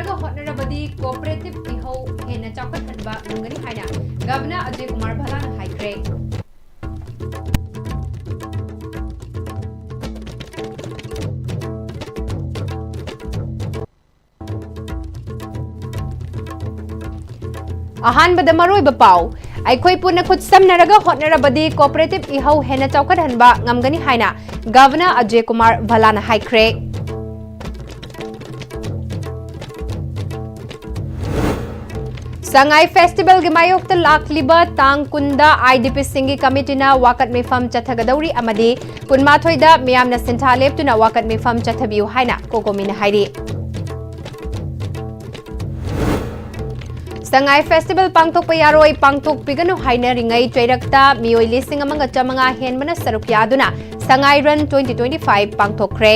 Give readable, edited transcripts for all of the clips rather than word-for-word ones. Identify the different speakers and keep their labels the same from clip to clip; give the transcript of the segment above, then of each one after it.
Speaker 1: samnaraga hotnarabadi cooperative iho hena chawkat hanba ngani haina Governor Ajay Kumar Bhalana haikre Ahanbada maroiba pau Aikhoi puna khut samnaraga hotnarabadi cooperative iho hena chawkat hanba ngamgani haina Governor Ajay Kumar Bhalana haikre Sangai Festival gi mayokta lakliba tang kunda IDP singi committee na wakat mifam chathagadauri amadi kunmathoida miyamna sintha leptuna wakat mifam chathabiu haina kokomina hairi Sangai Festival pangtok payaroi pangtok piganu haina ringai chairakta mioi lising amanga chamanga henmana saruk yaduna Sangai Run 2025 pangtok kre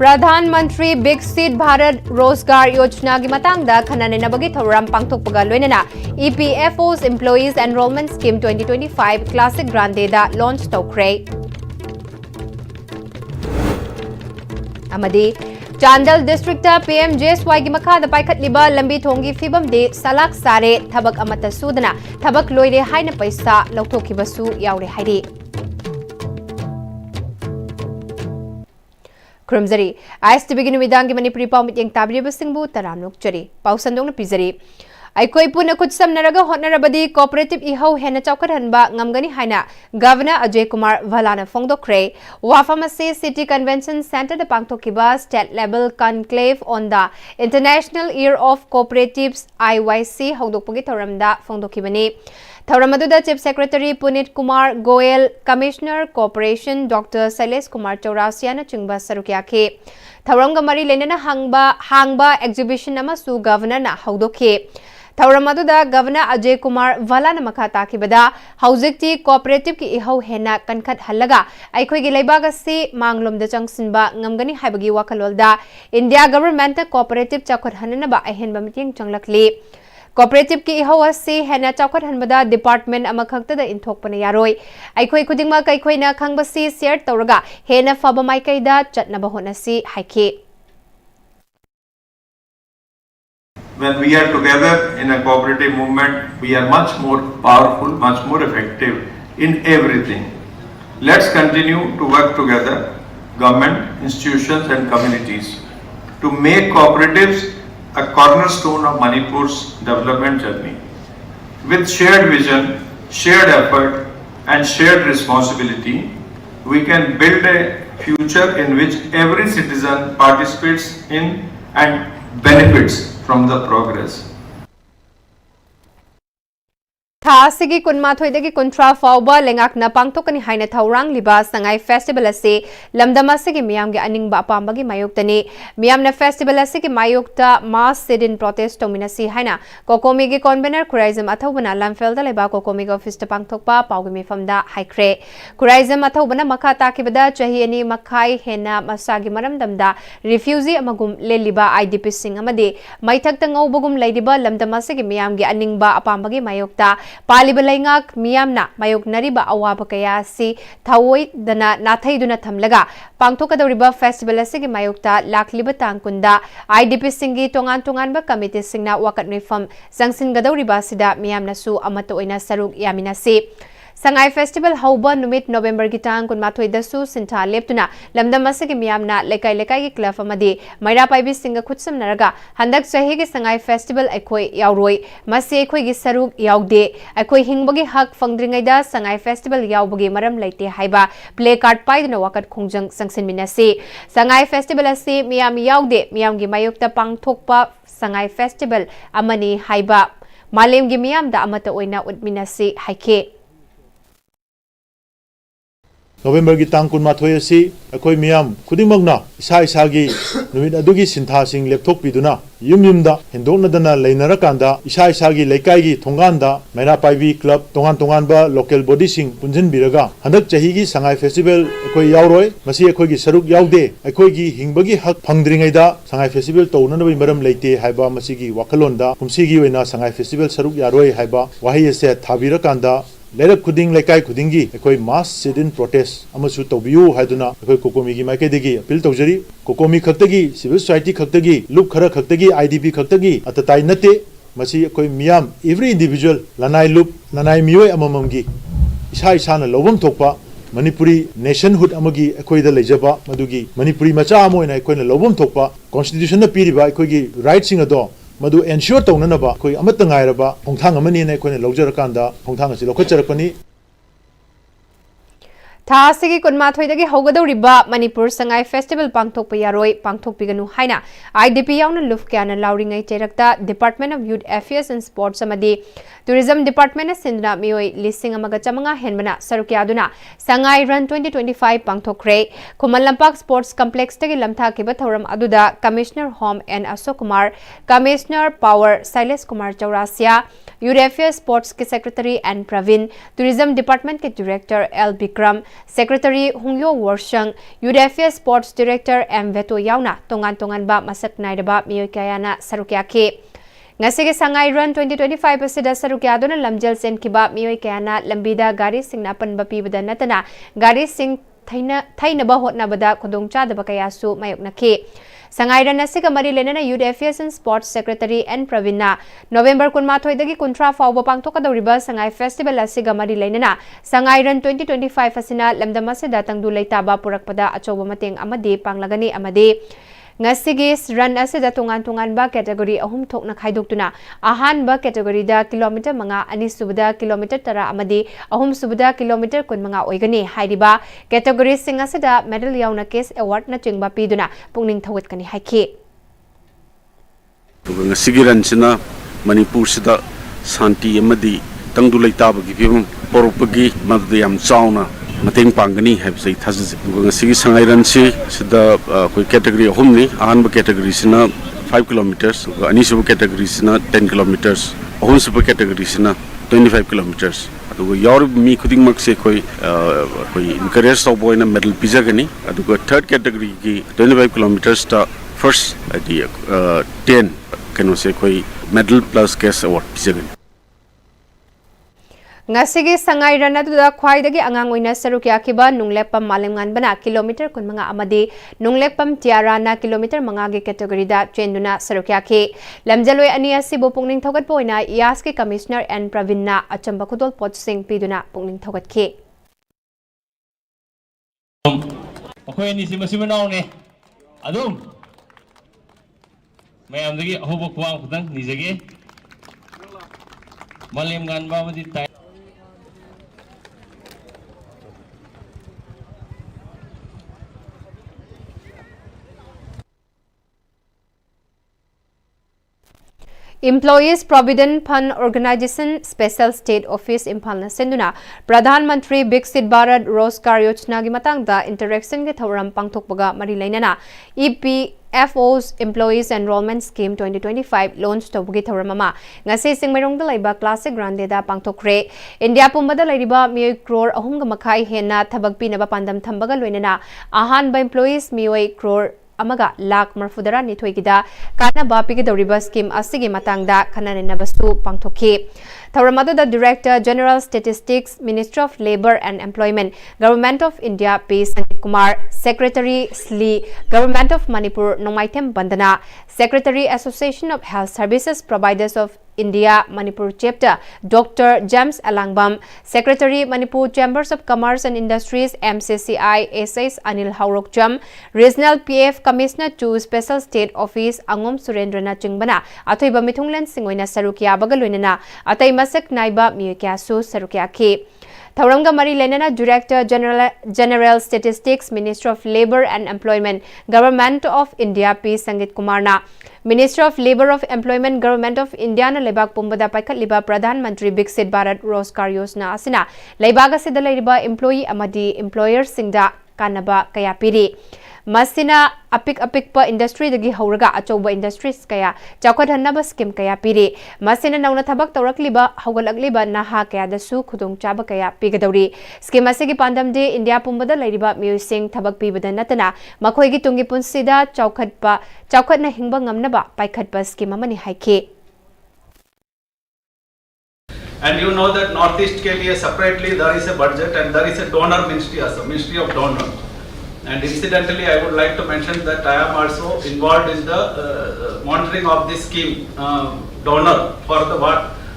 Speaker 1: Pradhan Mantri Big Seed Bharat Rozgar Yojana gi matangda khananenabagi thoram pangthokpaga loinana EPFO's Employees Enrollment Scheme 2025 Classic Grande Day da launch tawkhre amadi Chandal District ta Pm-Istv gi makha da paikhatliba lambi thongi fibam de salak sare thabak amata sudana thabak loire haina paisa lauthokibasu yaure hairi Krumzari, IST begin with Dangi Manipuri Pomit yang Tabri Singbu Taramuk Chari, Pausandong Pizari. Aikoi puna kutsam naraga hotnarabadi cooperative iho hena chawkat hanba ngamgani haina Governor Ajay Kumar Bhalana Fongdokre Wafamasi City Convention Center the Pangtokiba State Level Conclave on the International Year of Cooperatives IYC Hongdokpagi Thoramda Fongdokibani Thoramadu Chief Secretary Punit Kumar Goel Commissioner Corporation Dr. Sailesh Kumar Chaurasiana Chungba Sarukyake Thoramga Mari Lenana Hangba Exhibition Namasu Governor na Hongdokhe Thoramadu Governor Ajay Kumar Bhalana Makata Kibada Hauzikti Cooperative ki iho hena kankhat halaga Aikhoi gi leibaga si manglom da changsinba ngamgani haibagi wakalolda India government cooperative chakhat hananaba ahenba meeting changlakli Cooperative ki iho asi hena chawkat hanbada department amakhakta da inthokpana yaroi aikhoi khudingma kaikhoi na khangbasi share tawraga hena faba maikai da chatnaba honasi haike
Speaker 2: When we are together in a cooperative movement, we are much more powerful, much more effective in everything. Let's continue to work together, government, institutions and communities, to make cooperatives a cornerstone of Manipur's development journey. With shared vision, shared effort and shared responsibility, we can build a future in which every citizen participates in and benefits from the progress.
Speaker 1: Thasigi kunmathoidagi kuntra fauba lengakna pangtokani haina thaurang liba sangai festival ase lamdamasigi miyamgi aningba apambagi mayoktani miyamna festival ase ki mayokta mass sit-in protest dominasi haina kokomigi convener Cooperative athobana lamfelda leba kokomigi office ta pangthokpa paugi mifamda haikre Cooperative athobana makha takibada chahi ani makhai hena masagi maramdamda refugee amagum leliba IDP sing amade maithakta ngaubagum leidiba lamdamasigi miyamgi aningba apambagi mayokta Palibalangak miyamna mayoknariba awaba kaya si thawoi dana nathaiduna thamlaga pangthokadoriba festival asigi mayokta lakliba tangkunda IDP singi tongan ba committee singna wakat mifam sangsingadoriba sida miyamna su amato oina saruk yaminasi Sangai Festival hauba numit November gitang kunmathoi dasu sintha leptuna lamdam asigi miyamna lekai ki club amadi maira paibi singa khutsam naraga handak chahi gi Sangai Festival aikhoi yauroi masi aikhoi gi saruk yaude aikhoi hingbagi hak fangdringai da Sangai Festival yaubagi maram leite haiba play card paiduna wakat khongjang sangsin minasi Sangai Festival asi miyam yaude miyam gi mayokta pangthokpa Sangai Festival amani haiba malem gi miyam da amata oina utminasi haike
Speaker 3: November ki tang kun mathoi asi akoi miyam khudimagna isa gi numit adugi sintha sing lepthok piduna yum da hendokna dana leinara kanda isa gi leikai gi thongan da maina paibi club tongan ba local body sing punjin biraga handak chahi gi Sangai Festival akoi yauroi masi akoi gi saruk yaude akoi gi hingbagi hak phangdringai da Sangai Festival tawna nabai maram leite haiba masi gi wakalon da kumsi gi oina Sangai Festival saruk yaroi haiba wahi ase thabira kanda लेरक खुदिंग लेकाई खुदिंगी अखोई मास sit in protest अमसु तौबियु हाइदुना अखोई कोकोमी की माइकेदेगी appeal तौजरी कोकोमी खक्तगी civil society खक्तगी loop खरा खक्तगी IDP खक्तगी अतताई नते मसी अखोई मियाम every individual लनाई loop लनाई मियोय अमममगी इसा इसाना लोबम थोकपा Manipuri nationhood अमगी अखोइदा लेजबा मदुगी Manipuri मचा अमोइना अखोइना लोबम थोकपा constitution न पीरिबा अखोइगी राइट्सिंग अदो मधु ensure तौननबा अखोइ अमत ngairaba खोंथांग अमनी ने अखोइना लौजरकांदा खोंथांग असि लौखचरकपनी
Speaker 1: थासिगी कुनमाथोइदगी हौगदौरिबा मणिपुर संगाई फेस्टिवल पांगथोकपा यारोय पांगथोकपिगनु हाइना आईडीपी याउन लुफ क्याना लाउरिंगै चेरक्ता department of youth affairs and sports अमदी टूरिज्म डिपार्टमेंट सिंधना मियोय लिसिंग अमगा चमंगा हेनबना सरुक्यादुना संगाई रन 2025 पांगथोकरे खुमल लंपाक स्पोर्ट्स कॉम्प्लेक्स तगी लमथाकिबा थौरम अदुदा commissioner home and Ashok Kumar commissioner power Shailesh Kumar Chaurasia youth affairs sports के secretary N Praveen tourism department के डायरेक्टर एल विक्रम सेक्रेटरी हुंगयो वर्षंग youth affairs sports director M वेतो याउना तोंगान तोंगानबा मसक नाइदबा मियोय कयाना सरुक्याखे ngasi sangai run 2025 asida sarukyaduna lamjel senkiba miyoy kayana lambida gari singna panba pibada natana gari sing thainaba hotnabada khudongchadaba kayasu mayoknakhe sangai run asiga mari lenana youth affairs and sports secretary n pravina november 18 dagi kuntra fawba pangthokadoriba sangai festival asiga mari lenana sangai run 2025 asina lamdam asida tangdu leitaba purakpada achoba mateng amadi panglagani amadi ngasi run asida tungan ba category ahum thokna khaidokutuna ahan ba category da kilometer manga ani subada kilometer tara amadi ahum subada kilometer kun manga oigani hairiba category sing asida medal yauna case award na chingba piduna pungning thawat kani haikhe
Speaker 4: ngasi run sina manipur sida santi amadi tangdu leitaba gi phim porupagi madde yam chauna mateng pangani habsai thazzi ngasi sangai ran si sida koi category homni ahan ba category sina 5 kilometers ani sub category sina 10 kilometers ahun sub category sina 25 kilometers adugo yor mi khuding mak se koi encourage to boy na medal pijagani adugo third category ki 25 kilometers ta first idea 10 kano se koi medal plus cash award pijagani
Speaker 1: ngasigi sangai rana tuda khwaidagi angang oina sarukyakiba nunglepam malemngan bana kilometer kunmanga amadi nunglepam tiarana kilometer manga ge category da chenduna sarukyakhe lamjaloi ani asibu pungning thogat poina yas ke commissioner n pravinna achamba khudol pot sing piduna pungning thogatkhe
Speaker 5: akhoi ni simasimanau ne adum mayamdagi ahobo khwang khudang nijage malemngan ba madi tai
Speaker 1: Employees Provident Fund Organization Special State Office Impal na senduna Pradhan Mantri Viksit Bharat Rozgar Yojana gi matangda interaction ge thoram pangthokpaga mari lainana EPFO's Employees Enrollment Scheme 2025 launch tawgi thoram ama ngasi singmairong da laiba classic grande da pangthokre India pumbada lairiba miyoi crore ahum ga makhai hena thabak pinaba pandam thambaga loinana ahan ba employees miyoi crore amaga lakh marfudara nithoigida kana bapigi doriba scheme asigi matangda khanane nabasu pangthokhi Thauramadu the Director General Statistics Ministry of Labour and Employment Government of India P Sangeet Kumar Secretary SLI Government of Manipur Nomaitem Bandana Secretary Association of Health Services Providers of India Manipur Chapter Dr. James Alangbam Secretary Manipur Chambers of Commerce and Industries MCCI SS Anil Haurokjam Regional PF Commissioner to Special State Office Angom Surendrana Chingbana Athoiba Mithunglen Singoina Sarukya Bagaloinana Atai Masak Naiba Miyakyasu Sarukyakhe Thauramga Mari Lenana Director General Statistics Ministry of Labour and Employment Government of India P Sangeet Kumarna Ministry of Labour of Employment Government of India na Lebak Pumbada Paikatliba Pradhan Mantri Viksit Bharat Rozgar Yojana asina Leibaga Sida Leiriba Employee Amadi Employer Singda Kanaba Kaya Piri Masina apik pa industry dagi hauraga achoba industries kaya chakot hanaba scheme kaya piri masina nauna thabak tawrakliba hawgalagliba naha kaya dasu khudong chaba kaya pigadauri scheme asigi pandam de India pumbada lairiba musing thabak pibada natana makhoi gi tungi punsida chawkhatna hingba ngamnaba paikhatpa scheme amani haike
Speaker 6: And you know that Northeast के लिए separately there is a budget and there is a donor ministry also, Ministry of Donor. And incidentally, I would like to mention that I am also involved in the monitoring of this scheme, donor, for the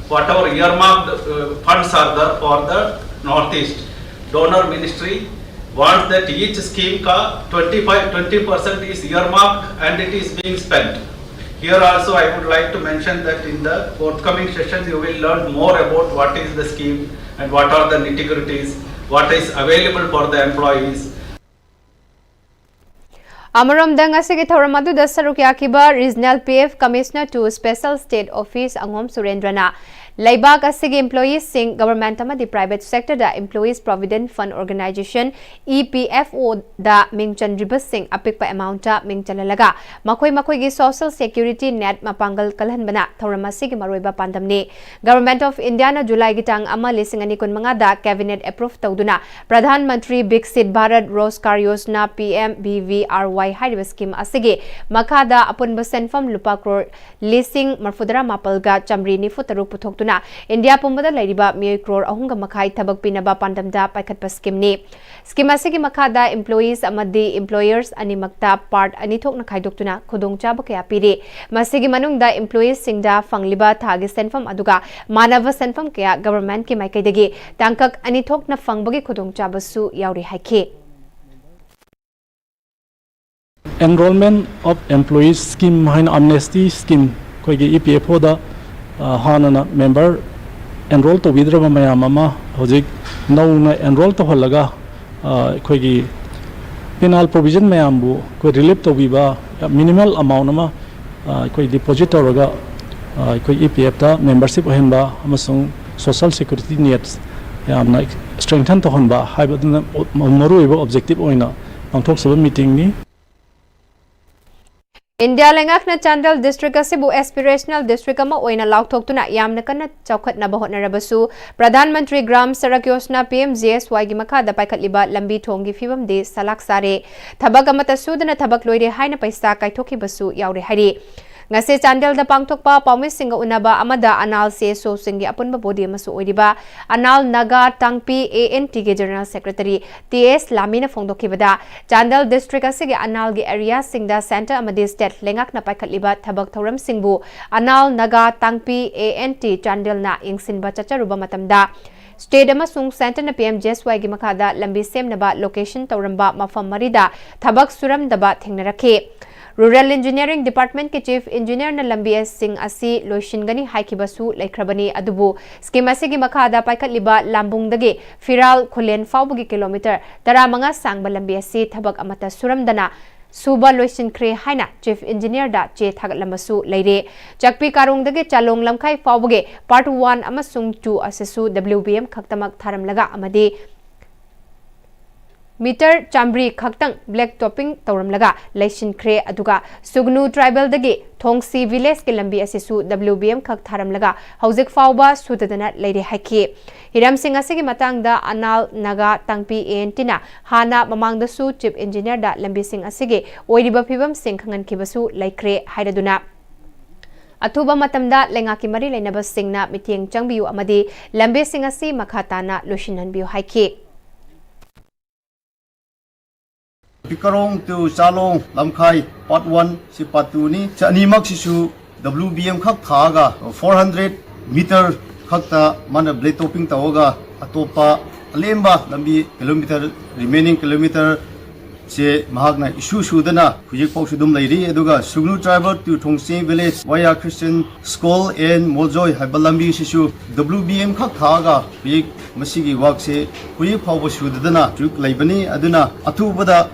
Speaker 6: whatever earmarked funds are there for the Northeast. Donor ministry wants that each scheme ka 20% is earmarked and it is being spent. Here also I would like to mention that in the forthcoming sessions you will learn more about what is the scheme and what are the nitty-gritties, what is available for the employees.
Speaker 1: Amaramda ngasigi thoram aduda saruk yakiba Regional PF Commissioner to Special State Office Angom Surendrana Laibak asigi employees sing government amadi private sector da Employees Provident Fund Organization EPFO da mingchan ribas sing apikpa amount ta mingchalalaga makoi gi social security net mapangal kalhanbana thoram asigi maroiba pandamni Government of India na July gitang ama lising ani kun mga da cabinet approve tawduna Pradhan Mantri Biksit Bharat Rozgar Yojana PMBVRY hariba scheme asigi makada apunba senfam lupa crore lising marfudara mapalga chamri nifu taruk puthok India pumbada lairiba miyoi crore ahunga makai thabak pinaba pandamda paikhatpa scheme ni scheme asigi makada employees amadi employers animakta part ani thokna khaidoktuna khudongchaba kaya piri masigi manungda employees singda fangliba thagi senfam aduga manava senfam kaya government ki maikaidagi tangkak ani thokna fangbagi khudongchaba su yauri haike
Speaker 7: Enrollment of Employees Scheme hain amnesty scheme koigi EPFO da hanana member enroll to widraba mayam ama hojik nauna enroll to holaga koigi penal provision mayam bu koi relief to biba minimal amount ama koi deposit toraga koi EPF da membership henba amasung social security nets yamna strengthen to honba haibaduna maru ibo objective oina angthok sab meeting ni
Speaker 1: India lengakna Chandel district asibu aspirational district ama oina laukthokuna yamna kana chawkhatna bahotnarabasu Pradhan Mantri Gram Sarak Yojana PMGSY gi makada paikhatliba lambi thonggi fibam de salak sare thabak amata sudana thabak loire haina paisa kaithokhibasu yaure hari ngase Chandel da pangthokpa pawmis singa unaba amada anal se so singi apunba body amasu oiriba anal naga tangpi ANT ge general secretary TS Lamina phongdokhibada Chandel district asige anal ge area singda center amadi state lengak na paikhatliba thabak thoram singbu anal naga tangpi ANT Chandel na ingsinba chacharuba matamda State amasung center na PMGSY gi makada lambi semnaba location tawramba mafam marida thabak suram daba thengnarakhe Rural Engineering Department ke Chief Engineer na lambi sing asi loishingani haikibasu laikhrabani adubu scheme asigi makada paikhatliba lambungdagi Firal Kholen fawbugi kilometer tara manga sangba lambi asi thabak amata suramdana Suba loishin kre haina Chief Engineer da che thagatlamasu leire Chakpi karungdagi chalong lamkhai fawbugi part 1 amasung 2 asesu WBM khaktamak tharamlaga amadi meter chambri khaktang black topping tawramlaga leishin kre aduga Sugnu tribal dagi Thongsi village ke lambi asisu WBM khak tharamlaga hauzik fawba sudadana leire haiki Hiram Singh asigi matangda anal naga tangpi entina hana mamangda su chief engineer da lambi sing asigi oiriba phibam sing khangan kibasu laikre hairaduna Atuba matamda lengaki mari leinaba singna mitieng changbiu amadi lambi sing asi makhatana loshinan biu haiki
Speaker 8: Pikarong to Salong Lamkai Part 1 si Part 2 ni sa animak sisu WBM khak thaga 400 meter khakta mana blade topping tawaga atopa alemba lambi kilometer remaining kilometer se mahagna issue sudana hujik pau sudum lairi aduga Sugnu tribal to Thongsi village via Christian school and Moljoy habalambi sisu WBM khak thaga big masigi work se hujik pau sudana juk laibani aduna atubada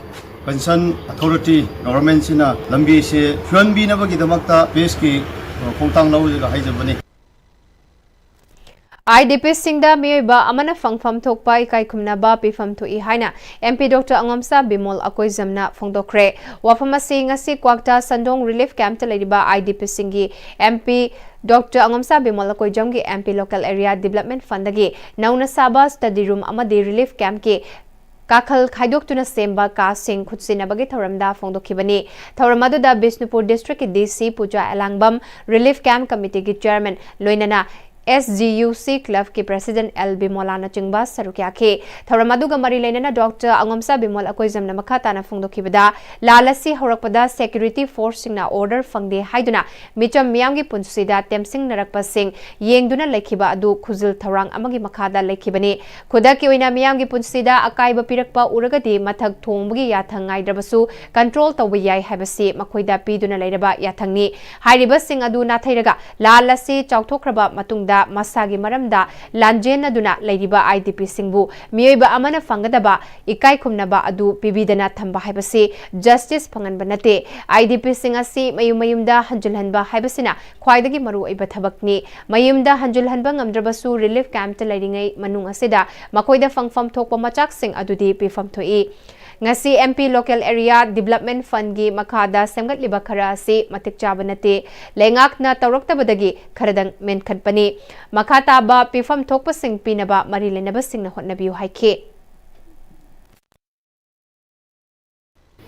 Speaker 8: Concern authority government sina lambi se fuanbi na bagi damakta base ki khongtang lau ga haijabani
Speaker 1: IDP singda miyeba amana fangfam thokpa ikai khumna ba pifam thoi haina MP Dr Angomsa Bimol akoi jamna phongdokre wafama sing asi kwakta sandong relief camp taleriba IDP singi MP Dr Angomsa Bimol akoi jamgi MP local area development fund agi nauna saba study room amadi relief camp ki Kakhal Khaidok semba ka sing khutsinabagi thoramda phongdokhibani thoramadu da Bisnupur district ki DC Puja Alangbam relief camp committee ki chairman loinana SGUC Club की President L Bimola na chingba sarukya ke thawram aduga mari leinana Dr. Angomsa Bimol akoizam na makata na phongdokibada lalasi horakpada security force singna order fangde haiduna micham miyamgi punsida temsing narakpa sing yengduna lekhiba adu khuzil thawrang amagi makhada lekhibani khudaki oina miyamgi punsida akaiba pirakpa uragadi mathak thongbagi yathang ngaidrabasu control tawba yai habasi makoida piduna leiraba yathangni hairiba sing adu nathairaga lalasi chauthokraba matungda masagi maramda lanjen aduna leiriba IDP singbu miyoiba amana fangadaba ikai khumnaba adu pibidana thamba haibasi justice phanganba nate IDP singasi mayumda hanjulhanba haibasina khwaidagi maru oiba thabakni mayumda hanjulhanba ngamdrabasu relief camp ta leiringai manung asida makoida fangfam thokpa machak sing adudi pifam thoi ngasi MP local area development fund gi makada semgat liba khara asi matik chaba nate lengak na tawraktabadagi kharadang menkhatpani makhata ba pifam thokpa sing pinaba mari lenaba sing na hotnabiu haike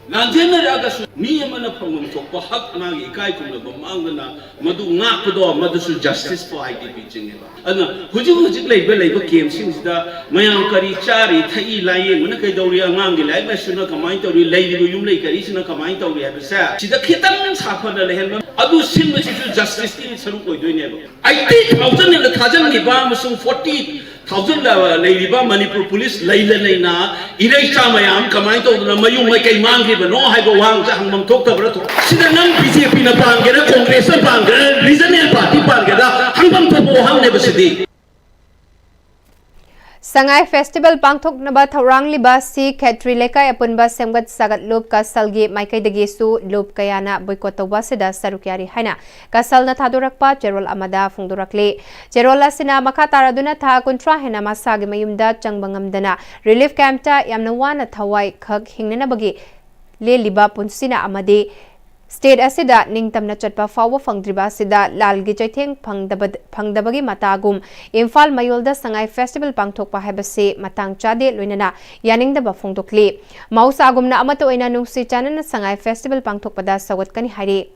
Speaker 9: Lanjena agasu mi amana phangum thokpa hak magi ikai kumna bamangna madu ngakdo madusu justice for IDP chingeba ana hujik leiba kem singsida mayam kari chari thai lai nguna kai dawri angang gi lai na suna kamai tawri leibu yum lei kari suna kamai tawri habisa sida khitang sakhana lehenba adu sinba sisu justice ti saru koi doineba 80,000 la thajan gi ba musung 40,000 la leiba Manipur police leina irei chamayam kamai tawna mayum mai kai mangi no hai bo wang ja hangmam thok ta bra to sida nang BJP na pangera congress na pangera regional party pangera hangmam thok bo hang ne basidi
Speaker 1: Sangai Festival Pangthok Naba Thaurang Liba Si Khetri Lekai Apunba Semgat Sagat Loop Kasalgi Maikai Dagisu Loop Kayana Boycott Tawba Sida Sarukyari Haina Kasal na Thadurakpa Cherol Amada Fungdurakle Cherol Asina Makataraduna Tha Kontra Hena Masagi Mayumda Changbangamdana Relief Camp ta Yamna Wana Thawai Khak Hingnana Bagi Le Liba Punsina Amade State asida ningtamna chatpa fawa fangdriba asida lalgi chaitheng phangdabagi matagum Imphal Mayolda Sangai Festival pangthokpa haibase matang chade loinana yaningdaba phongdokli mausagumna amato oina nungsi chanana Sangai Festival pangthokpada sawatkani hairi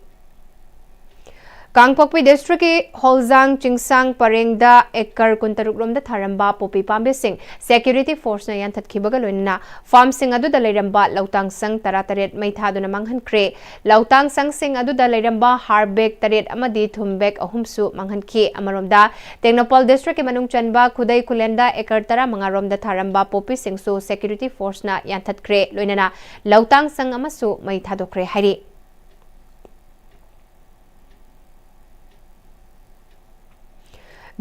Speaker 1: Kangpokpi district ki Holzang Chingsang Parengda ekar kuntaruk romda tharamba popi pambe sing security force na yan thatkhibaga loinna farm sing adu da leiramba lautang sang tarataret mai thaduna manghan kre lautang sang sing adu da leiramba harbek taret amadi thumbek ahumsu manghan ki amaromda Technopol district ki manung chanba khudai khulenda ekar tara mangaromda tharamba popi sing so security force na yan thatkre loinana lautang sang amasu mai thadokre hairi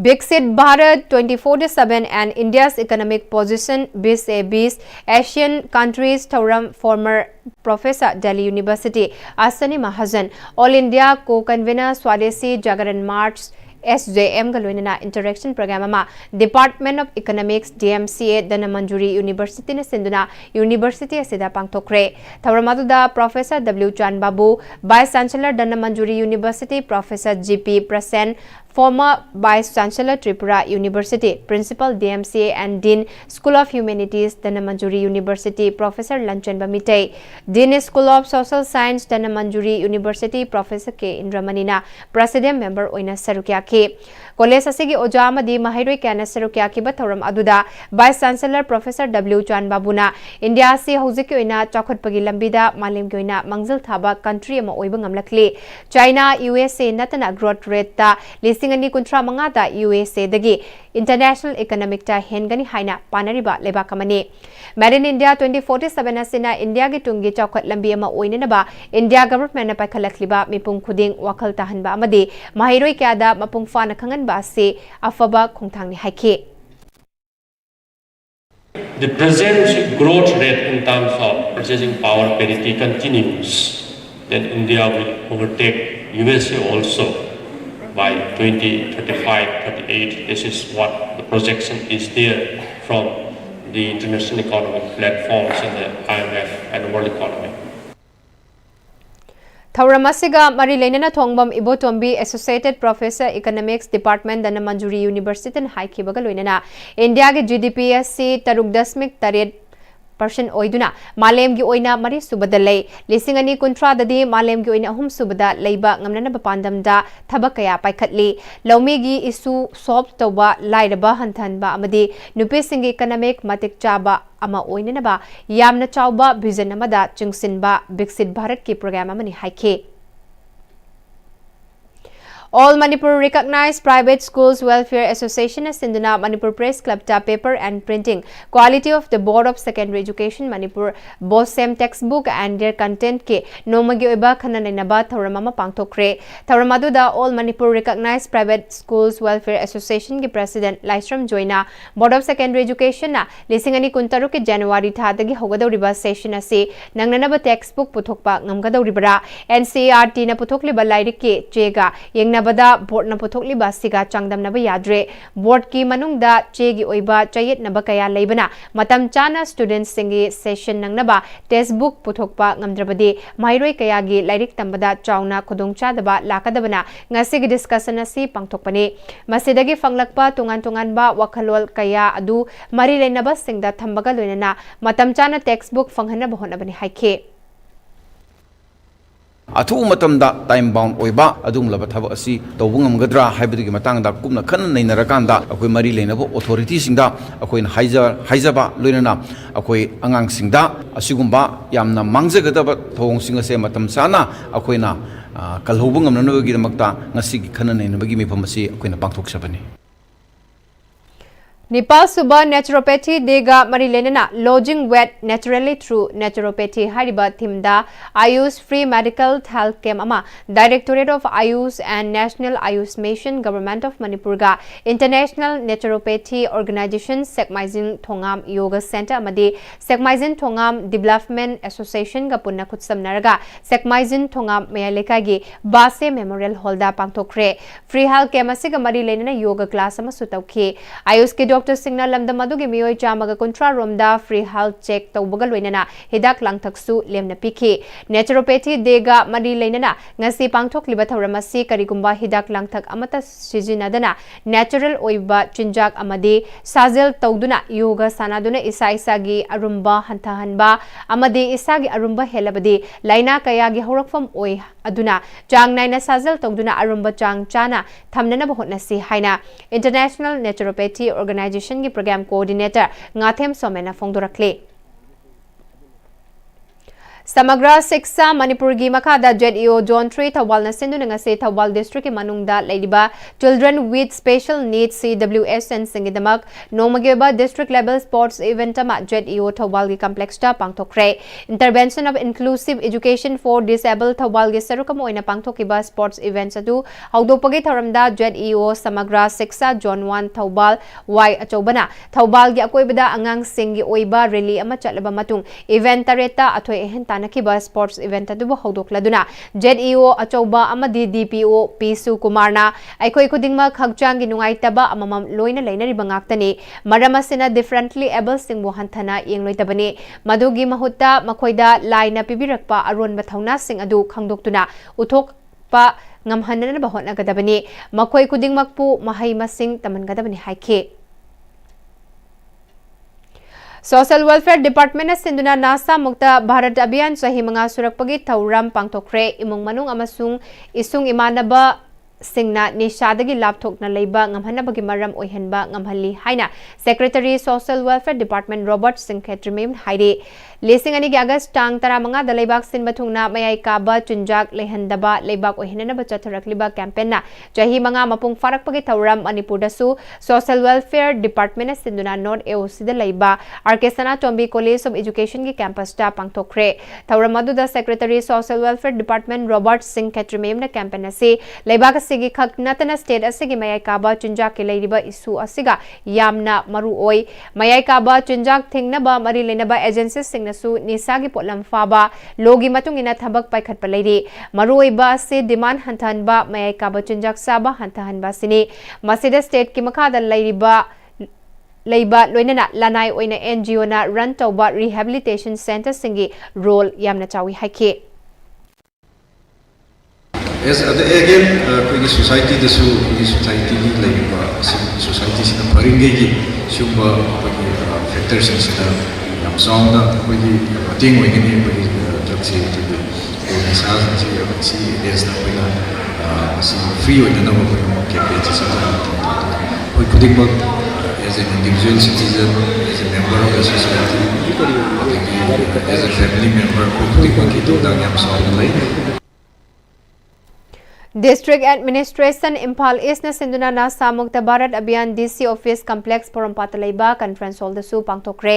Speaker 1: Bixit Bharat 24/7 and India's economic position BIS Asian countries Thauram former Professor Delhi University Asani Mahajan All India co-convener Swadeshi Jagaran March SJM Galwinana interaction program ama Department of Economics DMCA Danamanjuri University na sinduna University asida pangthokre Thawramaduda Professor W Chan Babu Vice Chancellor Danamanjuri University Professor GP Prasen former Vice Chancellor Tripura University Principal DMCA and Dean School of Humanities Danamanjuri University Professor Lanchan Bamitei Dean School of Social Science Danamanjuri University Professor K Indramanina President Member oina sarukya College asigi ojamadi mahairoi kana sarukya ki bathoram aduda Vice Chancellor Professor W Chan Babuna India si hojiki oina chakhotpagi lambida malim ki oina mangjil thaba country ama oiba ngamlakli China USA natana growth rate ta lisingani kuntra mangada USA dagi International Economic ta hengani haina panariba lebakamani Made in India 2047 asina India gi tungi chakhot lambi ama oinenaba India government na pakhalakliba mipung khuding wakhal tahanba amadi mahairoi kyada mapung fana khangan ba se afaba khongthangni haike
Speaker 5: The present growth rate in terms of purchasing power parity continues, then India will overtake USA also by 2035-38. This is what the projection is there from the international economic platforms and the IMF and the world economy.
Speaker 1: Thauramasiga Mari Lenana Thongbam Ibotombi Associated Professor Economics Department Danamanjuri University and Haikibaga Luinana India GDP SC Taruk Dasmik Taret person ओइदुना मालेमगी ओइना मरी सुबदा लई लिसिंग अनि कुंट्रा ददी मालेमगी ओइना अहुम सुबदा लैबा ngamnana bapandamda thabak kaya paikhatli lawmegi isu solve tawba lairaba hanthanba amadi nupisingi economic matik chaba ama oinanaba yamna chawba vision amada chungsinba Viksit Bharat ki program amani haike All Manipur Recognized Private Schools Welfare Association as Sinduna Manipur Press Club ta Paper and Printing Quality of the Board of Secondary Education Manipur Bosem textbook and their content ke nomagi oiba khananainaba thoramama pangthokre thoramadu All Manipur Recognized Private Schools Welfare Association ki President Laisram Joina Board of Secondary Education na lisingani kuntaru ke January tha dagi hogadoriba session ase nangnanaba textbook puthokpa ngamgadoribara NCERT na puthokliba lairik ke chega yengna bada board na puthokli basiga changdam na ba yadre board ki manungda chegi oiba chayet na ba kaya leibana matam chana students singi session nang na ba textbook puthokpa ngamdrabadi mairoi kaya gi lairik tambada chauna khudongcha daba lakadabana ngasi gi discussion asi pangthokpani masidagi fanglakpa tungan ba wakhalol kaya adu mari leinaba singda thambaga loinana matam chana textbook fanghana bahona bani haike
Speaker 10: Athu matamda time bound oiba adum laba thaba asi tawbungam gadra haibadigi matangda kumna khan nainarakanda akoi mari leinabo authority singda akoin haijaba loinana akoi angang singda asigumba yamna mangjagadaba thawong singa se matam sana akoina kalhobungam nanabagi damakta ngasi gi khan nainabagi mifam asi akoina pangthok sabani
Speaker 1: Nepal Suba Naturopathy Dega Marilenana Lodging Wet Naturally Through Naturopathy Hariba Thimda Ayush Free Medical Health Camp Ama Directorate of Ayush and National Ayush Mission Government of Manipur ga International Naturopathy Organization Sekmaizin Thongam Yoga Center Amadi Sekmaizin Thongam Development Association ga punna khutsam naraga Sekmaizin Thongam Mayaleka gi Base Memorial Hall da pangthokre Free Health Camp asiga Marilenana Yoga class ama sutawkhe Ayush ki Dr. Singna Lamda Madugi Miyoi Chamaga Contra Romda Free Health Check Tawbaga Loinana Hidak Langthaksu Lemna Piki Naturopathy Dega Mari Leinana Ngasi Pangthok Liba Thawramasi Karigumba Hidak Langthak Amata Sijinadana Natural Oiba Chinjak Amadi Sazel Tawduna Yoga Sanaduna Isa Isagi Arumba Hantahanba Amadi Isagi Arumba Helabadi Laina Kayagi Horakfam Oi Aduna Chang Naina Sazel Tawduna Arumba Chang Chana Thamnana Bahotnasi Haina International Naturopathy Organization की program coordinator Ngathem Somena Fongdorakle Samagra Siksa Manipur gi Makada JEO John 3 Thawal na Sindhu ngase Thawal District ki manungda leiba Children with Special Needs CWS and Singidamak Nomageba District Level Sports Event ama JEO Thawal gi Complex ta pangthokre Intervention of Inclusive Education for Disabled Thawal gi sarukam oina pangthokiba sports events adu haudopagi tharamda JEO Samagra Siksa John 1 Thawal Y achobana Thawal gi akoibada angang singi oiba rally ama chatlaba matung event tareta athoi ehen Nakiba sports event adubo hodokladuna JEO Achoba amadi DPO Pisu Kumarna Aikoi Kudingma Khagchangi Nungaitaba amamam loina lainari bangaktani Maramasina differently able singbo hanthana yengloitabani Madugi Mahutta Makoida Laina Pibirakpa Aron Bathauna Sing Adu Khangdoktuna Uthok pa ngamhanana bahotna gadabani Makoi Kudingmakpu Mahai Masing Taman gadabani haike Social Welfare Department na Sinduna Nasa Mukta Bharat Abhiyan Sahi Mga Surakpagi Thauram Pangthokre Imong Manung Amasung Isung Imanaba Singna Nishadagi Lapthok na Leiba Ngamhanabagi Maram Oihenba Ngamhali Haina Secretary Social Welfare Department Robert Singh Khetrimim Haide Lesing ani August Tang Tara Mga Dalaibak Sin Bathungna Mayai Kaba Chunjak Lehandaba Leibak Oihenaba Chatharakliba campaign na Jahi Mga Mapung Farakpagi Thauram Manipur dasu Social Welfare Department na Sinduna North AOC da Leiba Arkesana Tombi College of Education ki campus ta pangthokre Thauramadu da Secretary Social Welfare Department Robert Singh Khetrimim na campaign asi Leibak Sigi Khaknatana State asigi Mayai Kaba Chunjak ki leiriba isu asiga Yamna Maru Oi Mayai Kaba Chunjak Thingnaba Mari Lenaba Agencies Singna su Nisagi Potlam Faba Logi Matungina Thabak Paikhat Palairi Maru Oiba se demand hantahanba Mayai Kaba Chunjak Saba hantahanba sini Masida State ki makada leiriba Leiba Loinana Lanai Oina NGO na run tauba Rehabilitation Center singi role Yamna Chawi Haike
Speaker 11: As again, the society, the society, like society, the paringegi, super factors in the ꯌꯥꯝ ꯆꯥꯎꯅ ꯑꯩꯈꯣꯏꯒꯤ ꯃꯇꯦꯡ ꯑꯣꯏꯒꯅꯤ ꯑꯩꯈꯣꯏꯒꯤ ꯗ꯭ꯔꯒꯁꯤ ꯑꯩꯈꯣꯏꯒꯤ ꯅꯤꯁꯥꯁꯤꯡꯁꯤ ꯁꯤ ꯑꯦꯔꯦꯁꯇ ꯑꯩꯈꯣꯏꯅ ꯃꯁꯤ free ꯑꯣꯏꯅꯅꯕ ꯑꯩꯈꯣꯏꯅ ꯀꯦꯝꯄꯦꯟꯁꯤ ꯁꯤꯖꯤꯟꯅꯗꯨꯅ ꯑꯩꯈꯣꯏ ꯈꯨꯗꯤꯡꯃꯛ as an individual citizen, as a member of the society, as a family member, ꯑꯩꯈꯣꯏ ꯈꯨꯗꯤꯡꯃꯛꯀꯤ ꯊꯧꯗꯥꯡ ꯌꯥꯝ ꯆꯥꯎꯅ ꯂꯩ.
Speaker 1: District Administration Imphal East na sinduna na samukta Bharat Abhiyan DC Office Complex Porampata Leiba Conference Hall da su pangtokre.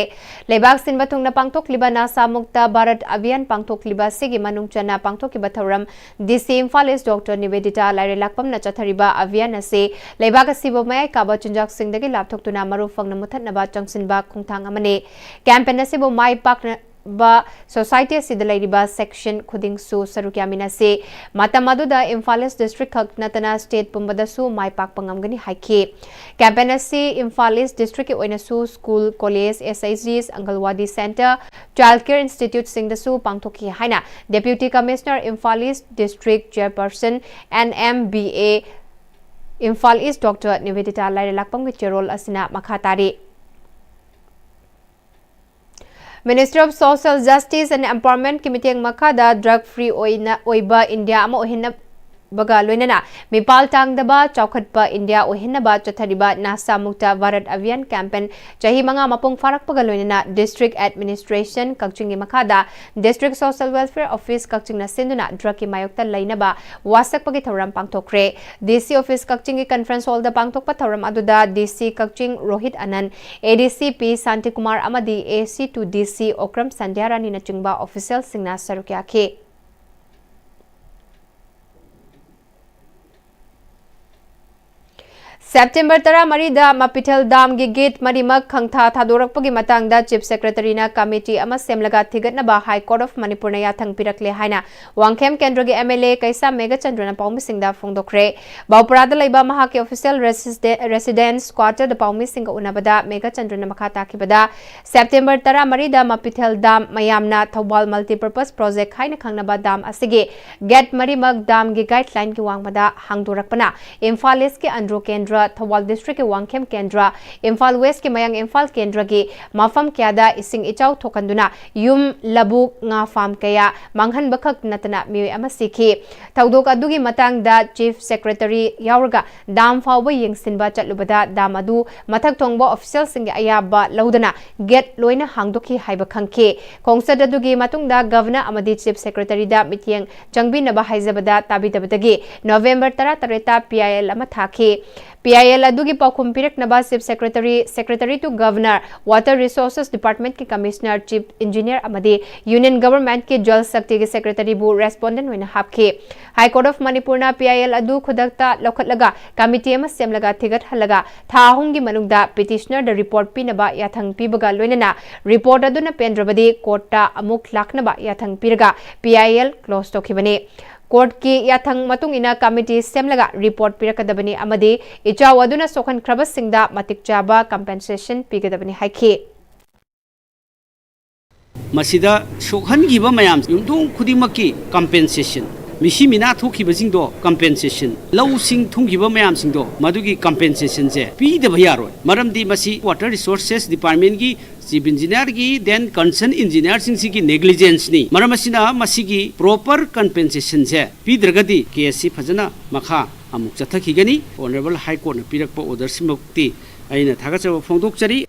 Speaker 1: Leibak sinba thungna pangtokliba na samukta Bharat Abhiyan pangtokliba sigi manungchana pangtokiba thoram DC Imphal East Dr. Nivedita Laire Lakpam na chathariba Abhiyan ase Leibak asibo mayai kaba chunjak singdagi lapthoktuna maru fangna muthatnaba changsinba khungthang amane. Campaign asibo mai pakna ba society sidalairiba section khuding su sarukyamina se matamadu da Imphal East district khaknatana state pumbada su mai pak pangamgani haiki campaign asi Imphal East district ki oina su school college SIGs Angalwadi center childcare institute singda su pangthoki haina deputy commissioner Imphal East district chairperson NMBA Imphal East Dr. Nivedita Laire Lakpam ki cherol asina makhatari Ministry of Social Justice and Empowerment Committee makada drug free oiba India ama ohinna baga loinana mipal tangdaba chaukhatpa India ohinna ba chathariba nasa mukta Bharat Abhiyan campaign chahi manga mapung farak paga loinana District Administration Kakchingi makada District Social Welfare Office Kakching na sinduna drug ki mayokta lainaba wasak pagi thoram pangthokre DC Office Kakchingi Conference Hall da pangthokpa thoram aduda DC Kakching Rohit Anand ADC P Santi Kumar amadi AC2 DC Okram Sandhyarani na chingba official singna sarukya ke September 13 da Mapitel Dam gi gate marimak khangtha thadorakpagi matangda Chief Secretary na committee ama semlaga thigatnaba High Court of Manipur na yathang pirakle haina Wangkhem Kendra gi MLA Kaisa Megachandra na paumisingda phongdokre Bauparada leiba mahaki official residence quarter da paumising unabada Megachandra na makha takibada September 13 da Mapitel Dam mayamna Thobal multipurpose project haina khangnaba dam asigi gate marimak dam gi guideline ki wangmada hangdorakpana Imphal East ki Andro Kendra Thawal District ke Wangkhem Kendra, Imphal West ke Mayang Imphal Kendra ke mafam kyada ising ichaw thokanduna yum labuk nga farm kaya manghan bakhak natana miyoy ama sikhi. Tawdok adugi matang da Chief Secretary yawarga dam fawba yengsinba chatlubada dam adu mathak thongba official singe ayaba laudana get loina hangdoki haiba khangke. Kongsad adugi matung da Governor amadi Chief Secretary da mityeng changbina ba haizabada tabidabadagi November 13 PIL ama thaki. PIL adugi paukhum pirak naba Chief Secretary to Governor Water Resources Department ki Commissioner Chief Engineer amadi Union Government ki Jal Shakti ki Secretary bu respondent hoina hapke High Court of Manipur na PIL adu khudakta lokhatlaga committee ama semlaga thigat halaga thahungi manungda petitioner da report pinaba yathang pibaga loinana report adu na pendrabadi court ta amuk laknaba yathang piraga PIL close tokhibane Court ki yathang matung ina committee semlaga report pirakadabani amadi ichaw aduna sokhan krabas singda matik chaba compensation pigadabani haiki
Speaker 9: masida sokhan giba mayam yumdung khudimaki compensation misi mina thokiba jingdo compensation low sing thungiba mayam singdo madugi compensation je pi de bhayaroi maramdi masi water resources department gi chief engineer gi then concerned engineer sing si gi negligence ni maramasina masigi proper compensation je pi dragadi KSC phajana makha amuk chathakigani honorable high court na pirakpa order simukti aina thagachaba phongdokchari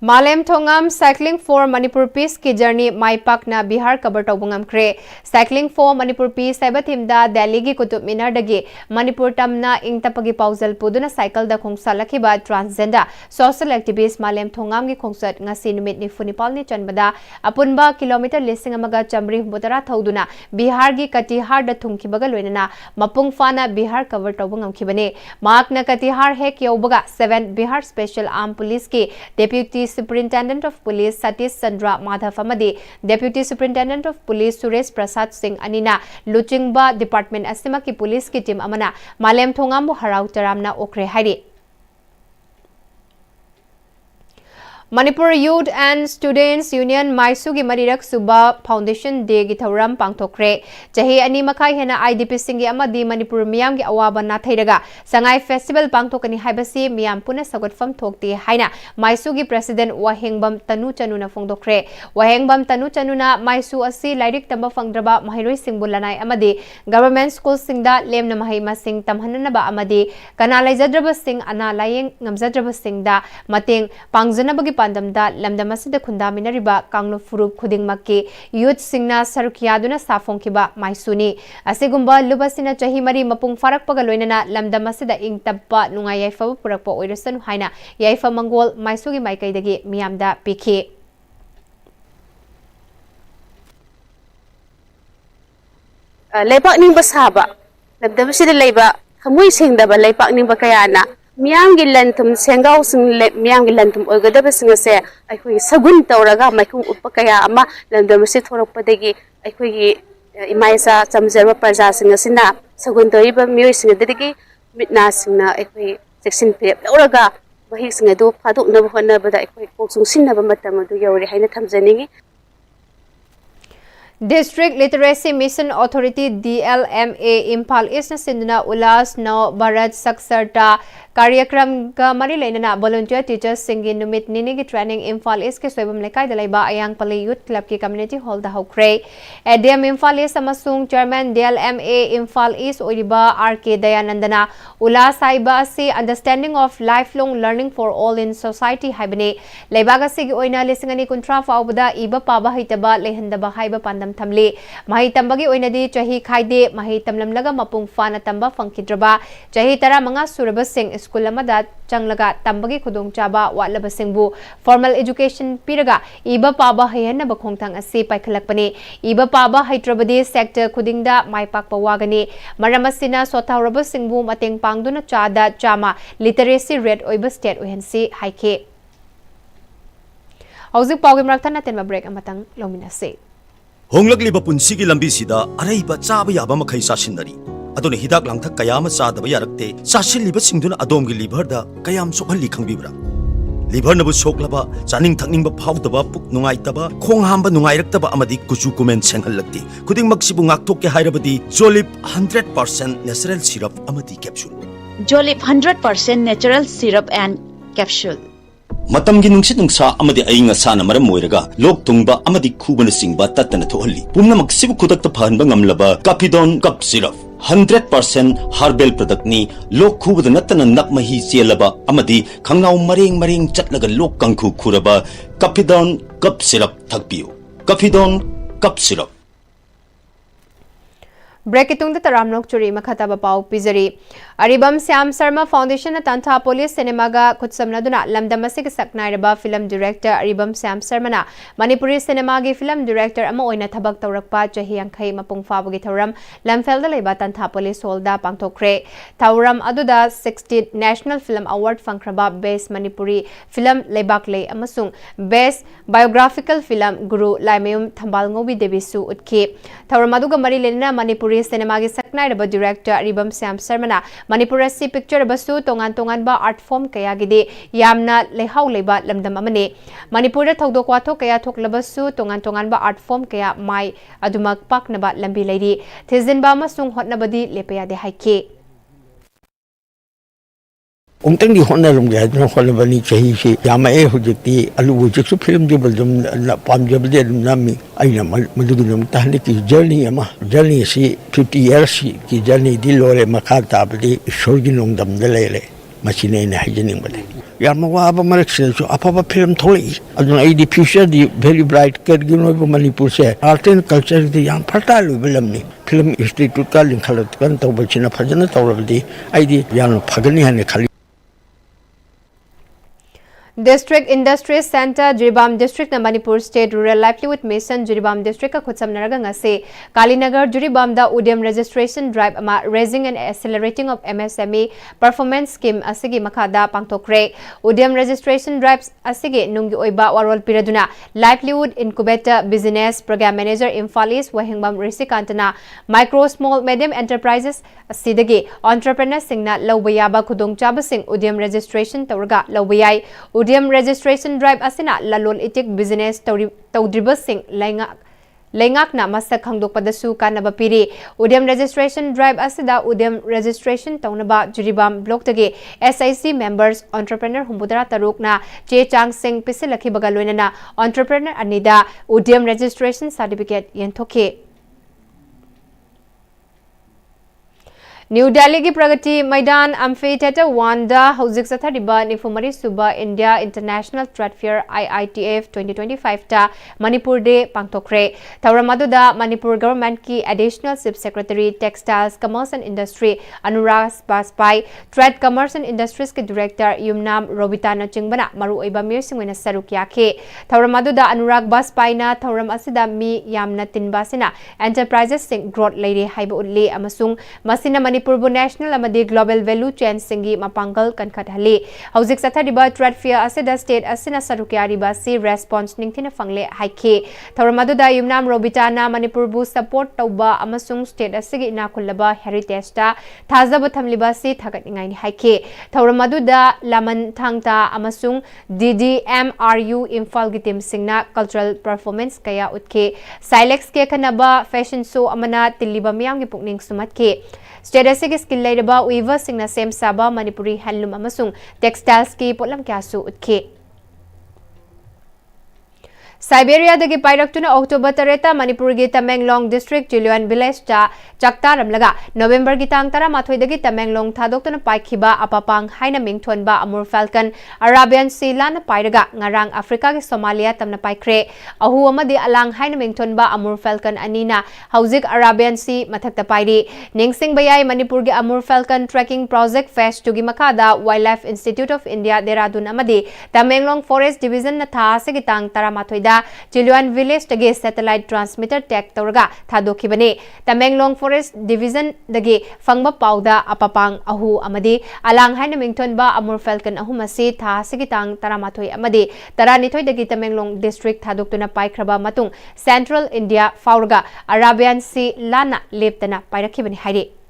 Speaker 1: Malem Thongam Cycling for Manipur Peace ki journey mai pakna Bihar cover tawbungam kre Cycling for Manipur Peace saibathim da Delhi gi Kutub Minar dagi Manipur tamna ingtapagi pauzal puduna cycle da khongsa lakhiba transgender social activist Malem Thongam gi khongsat ngasi numit ni funipal ni chanbada apunba kilometer lising amaga chamri butara thauduna Bihar gi Katihar da thungkibaga loinana mapung fana Bihar cover tawbungam khibane makna Katihar hek yobaga 7 Bihar Special Armed Police ki Deputy Superintendent of Police Satish Chandra Madhav amadi Deputy Superintendent of Police Suresh Prasad Singh anina Luchingba Department asima ki police ki team amana Malem Thongam bu harau taramna okre hairi Manipur Youth and Students Union Maisugi Marirak Suba Foundation Day gi thauram pangthokre chahi ani makai hena IDP singi amadi Manipur miyam gi awaba na thairaga sangai festival pangthokani haibasi miyam puna sagotfam thokti haina Maisugi President Wahengbam Tanu Chanuna phongdokre Wahengbam Tanu Chanuna Maisu asi lairik tamba phangdraba mahairoi singbulanai amadi government school singda lemna mahai masing tamhananaba amadi kana laijadraba sing ana layeng ngamjadraba singda mateng pangjanabagi pandamda lamdamasida khundaminariba kanglo furup khudingmakki youth singna sarukiyaduna safongkiba maisuni asigumba lubasina chahi mari mapung farakpaga loinana lamdamasida ingtappa nungai yaifa purakpa oirasanu haina yaifa mangol maisugi maikaidagi miyamda pikhi
Speaker 12: Lepak ning basaba lamdamasida leiba khamui singdaba lepak ning bakayana Miam gilantum sengau sing miam gilantum ogadaba singase aikoi sagun tawraga maikung upakaya ama lamdamasi thorokpadagi aikoi imaisa chamjarba parja singasina sagun toriba mioi singadagi mitna singna aikoi section pe lawraga bahi singadu phaduk na bhona bada aikoi koksung sinaba matamadu yawri haina thamjaningi
Speaker 1: District Literacy Mission Authority DLMA Impal East Sinduna Ulas No Bharat Saksarta Karyakram ka mari leinana volunteer teachers singi numit ninigi training Impal East ke soibam lekai dalaiba ayang pali youth club ki community hall da hokre ADM Impal East amasung chairman DLMA Impal East oiriba RK Dayanandana Ulas saiba si understanding of lifelong learning for all in society haibane leibaga sigi oina lisingani kuntra faubada iba paba haitaba lehandaba haiba pandam thamli mahi tambagi oinadi chahi khaide mahi tamlamlaga mapung fana tamba fangkidraba chahi tara manga suraba sing school amada changlaga tambagi khudong chaba watlaba singbu formal education piraga iba paba hayanna bakhongthang asi paikhalakpani iba paba haitrabadi sector khudingda maipakpa wagani maramasina sothawraba singbu mateng pangduna chada chama literacy rate oiba state ohensi haike hauzik pawgi marakthana tenma break amatang lominase
Speaker 13: Honglakliba punsigi lambisida araiba chaba yaba makhai sasinari adone hidak langthak kayama chadaba yarakte sasilliba singduna adomgi liver da kayam sokhalli khangbibra liver nabu soklaba chaning thakningba phawdaba puk nungaitaba khong hamba nungairaktaba amadi kuchu kumen senghallakti kuding maksibu ngaktokke hairabadi Jolip 100% natural syrup amadi capsule
Speaker 14: Jolip 100% natural syrup and capsule
Speaker 13: Matamgi nungsit nungsa amadi ainga sana maram moiraga lok tungba amadi khubana singba tatana thohalli pumna maksibu khudakta phanba ngamlaba Capidon cup syrup 100% herbal product ni lok khubada natana nakmahi chelaba amadi khangnau mareng chatlaga lok kangkhu khuraba Capidon cup syrup thakpiu Capidon cup syrup
Speaker 1: Break itung da taramlok churi makhataba pau pizari Aribam Syam Sharma Foundation na Tantha Police Cinema ga khutsamna duna lamdamasik saknairaba film director Aribam Syam Sharma na Manipuri cinema gi film director ama oina thabak tawrakpa chahi angkhai mapung fabagi thauram lamfel da leiba Tantha Police Hall da pangthokre thauram aduda 60th National Film Award fangkraba Best Manipuri Film Leibak lei amasung Best Biographical Film Guru Laimayum Thambal Ngobi Devisu utki thauram aduga mari lenna Manipuri cinema gi saknairaba director Aribam Syam Sharma na Manipur si picture basu tongan ba art form kaya gidi yamna lehau leba lamdam amane Manipur da thodok wathok kaya thok labasu tongan ba art form kaya mai adumak pakna ba lambi leiri thizin ba masung hotna badi lepaya de haike
Speaker 15: Ongtang di hona rum ga no khola bani chahi si yama e hujikti alu wujik film de baldum la pam jab de nami aina madugi num tahli ki journey si 50 years ki journey di lore makar tabdi shorgi nong dam de lele machine ne hajening bade yama wa ba marak se so apa film tholi adun ai di future di very bright ker gi no Manipur se art and culture di yang fertile film ni film institute ka link khalat kan to bachina phajana tawrabdi ai di yang phagani han khali
Speaker 1: District Industry Center Jiribam District na Manipur State Rural Livelihood Mission Jiribam District ka khutsam naraga ngase Kalinagar Jiribam da Udyam Registration Drive ama Raising and Accelerating of MSME Performance Scheme asigi makada pangtokre Udyam Registration Drive asigi nunggi oiba warol piraduna Livelihood Incubator Business Program Manager Imphal East Wahengbam Risikantana Micro Small Medium Enterprises asidagi entrepreneur singna lawbayaba khudong chaba sing Udyam Registration tawraga lawbayai ODM registration drive asina lalol itik business tawdribasing Lengakna masak khangdokpadasu kanaba piri ODM registration drive asida ODM registration taunaba Juribam block tagi SIC members entrepreneur humbudara tarukna che chang sing pisilakhi bagaloinana entrepreneur anida ODM registration certificate yenthoke New Delhi ki Pragati Maidan Amphitheatre 1 da Hauzik Sathariba Nifumari Suba India International Trade Fair IITF 2025 ta Manipur de Pangtokre Tauramadu da Manipur Government ki Additional Chief Secretary Textiles Commerce and Industry Anurag Baspai Trade Commerce and Industries ki Director Yumnam Robitana Chingbana Maru Oiba Mir Singwena Saruk Yake Tauramadu da Anurag Baspai na Tauram asida mi yamna tinbasina Enterprises sing growth lady haiba utli amasung masina Manipur National amadi global value chain singi mapangal kankhathali Hauzik Sathariba Trade Fair asida state asina sarukyari basi response ningthina fangle haike Tauramadu da Yumnam Robitana Manipur bu support tauba amasung state asigi inakullaba heritage ta thazaba thamliba si thagatningai ni haike Tauramadu da Laman Thangta amasung DDMRU Imphal gi team singna cultural performance kaya utke Silex ke kanaba fashion show amana tiliba miyam gi pukning sumatke State asigi skill lairaba weaver singna sem saba Manipuri handloom amasung textiles ki potlam kyasu utke Siberia dagi pairak October 3 Manipur gi Tamenglong district Jilian village ta chakta ramlaga November gi tang tara mathoi dagi Tamenglong thadok tuna paikhiba apapang haina mingthon ba Amur Falcon Arabian Sea lan pairaga ngarang Africa gi Somalia tamna paikre ahu amadi alang haina mingthon ba Amur Falcon anina Hauzik Arabian Sea mathakta pairi ningsing bayai Manipur gi Amur Falcon tracking project phase 2 gi makada Wildlife Institute of India Dehradun amadi Tamenglong Forest Division na tha segi tang tara mathoi Jilian village dagi satellite transmitter tag tauraga thadokibane Tamenglong Forest Division dagi fangba pauda apapang ahu amadi alang haina mingthon ba Amur Falcon ahumasi tha sigitang taramathoi amadi taranithoi dagi Tamenglong district thadoktuna paikraba matung Central India fauraga Arabian Sea lana leptana pairakibani hairi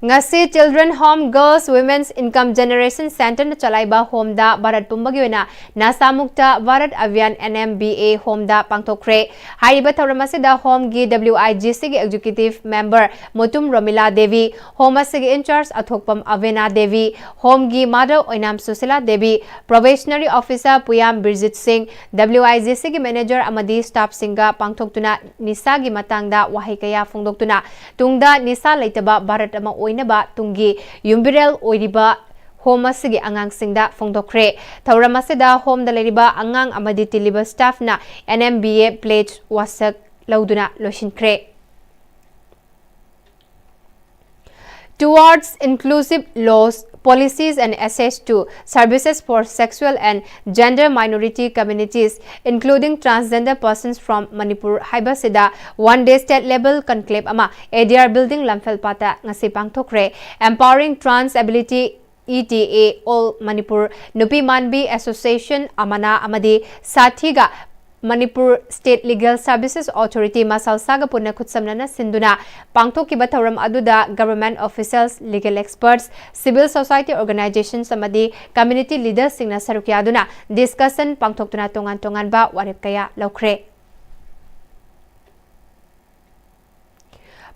Speaker 1: Ngasi Children Home Girls Women's Income Generation Center na chalaiba home da Bharat pumbagi wena nasamukta Bharat Avian NMBA home da pangtokre haiba thauramasi da home gi WIGC gi executive member Motum Romila Devi home asigi in charge athokpam Avena Devi home gi mother Oinam Susila Devi probationary officer Puyam Birjit Singh WIGC gi manager amadi staff singa pangtoktuna nisa gi matangda wahai kaya phongdoktuna tungda nisa leitaba Bharat ama Naba tungi yumbirel oiriba home asigi angang singda phongdokre thauramasida home da leriba angang amadi tiliba staff na NMBA pledge wasak lauduna loshinkre Towards inclusive laws policies and access to services for sexual and gender minority communities, including transgender persons from Manipur, Haibasida, one-day state level conclave ama ADR building Lamfelpata ngasi pangtokre, empowering trans ability ETA All Manipur Nupi Manbi Association Amana Amadi Sathiga Manipur State Legal Services Authority Masalsaga Punna Kutsamnana Sinduna Pangtokiba Thauram Aduda government officials, legal experts, civil society organizations amadi community leaders singna sarukyaduna discussion pangtoktuna tongan ba warip kaya laukre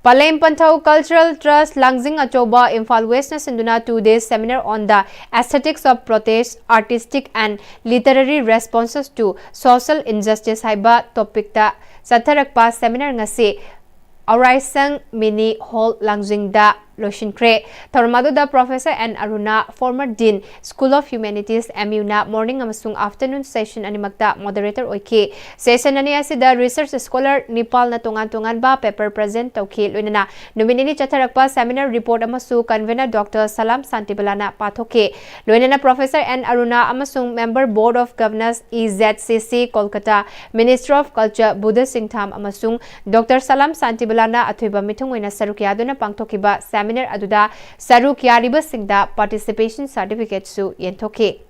Speaker 1: Palem Panthau Cultural Trust Langjing Achoba Imphal West na sinduna 2-day seminar on the aesthetics of protest, artistic and literary responses to social injustice haiba topic ta satharakpa seminar ngasi Auraisang Mini Hall Langjing da Loshinkre Tharmadu da Professor N. Aruna, former Dean, School of Humanities, MU na morning amasung afternoon session animagda moderator oike. Session ani asida research scholar Nepal na tungan ba paper present tauki luinana. Nominini chatharakpa seminar report amasu convener Dr. Salam Santibalana pathoke. Luinana Professor N. Aruna amasung member Board of Governors EZCC Kolkata, Minister of Culture Buddha Singh Tham amasung Dr. Salam Santibalana athuiba mithung oina sarukyaduna pangthokiba seminar aduda saruk yariba singda participation certificate su yenthoke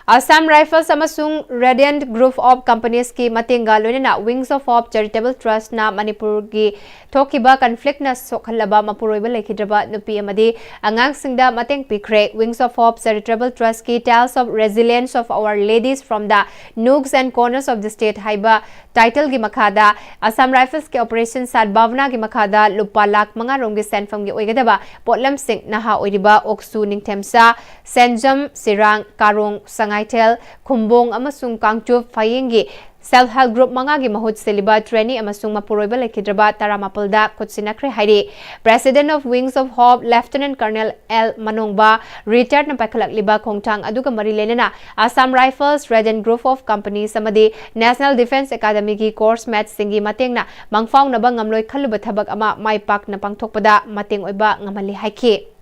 Speaker 1: Assam Rifles amasung Radiant Group of Companies ki matinga loinana Wings of Hope Charitable Trust na Manipur gi thokiba conflict na sokhalaba mapuroiba lekhidraba nupi amadi angang singda mateng pikre. Wings of Hope Charitable Trust ki tales of resilience of our ladies from the nooks and corners of the state haiba title gi makhada Assam Rifles ki operation sad bhavna gi makhada lupa lakh manga rom gi senfam gi oigadaba potlam sing naha oiriba oksu ningthemsa senjam sirang karong Sangaitel, Kumbong, amasung Kangchup, Fayengi, Self-Help Group Mangagi Mahut Seliba Training amasung Mapuroiba Lekidraba Taramapalda Kutsinakre Hairi. President of Wings of Hope, Lieutenant Colonel L. Manongba, retired na Pakalak Liba Kongtang Aduga Marilenana, Assam Rifles, Radiant Group of Companies, Samadi, National Defense Academy ki course match singi mating na mangfaw na ba ngamloy kalubat habag ama maipak na pangtokpada mating oiba ngamali haiki.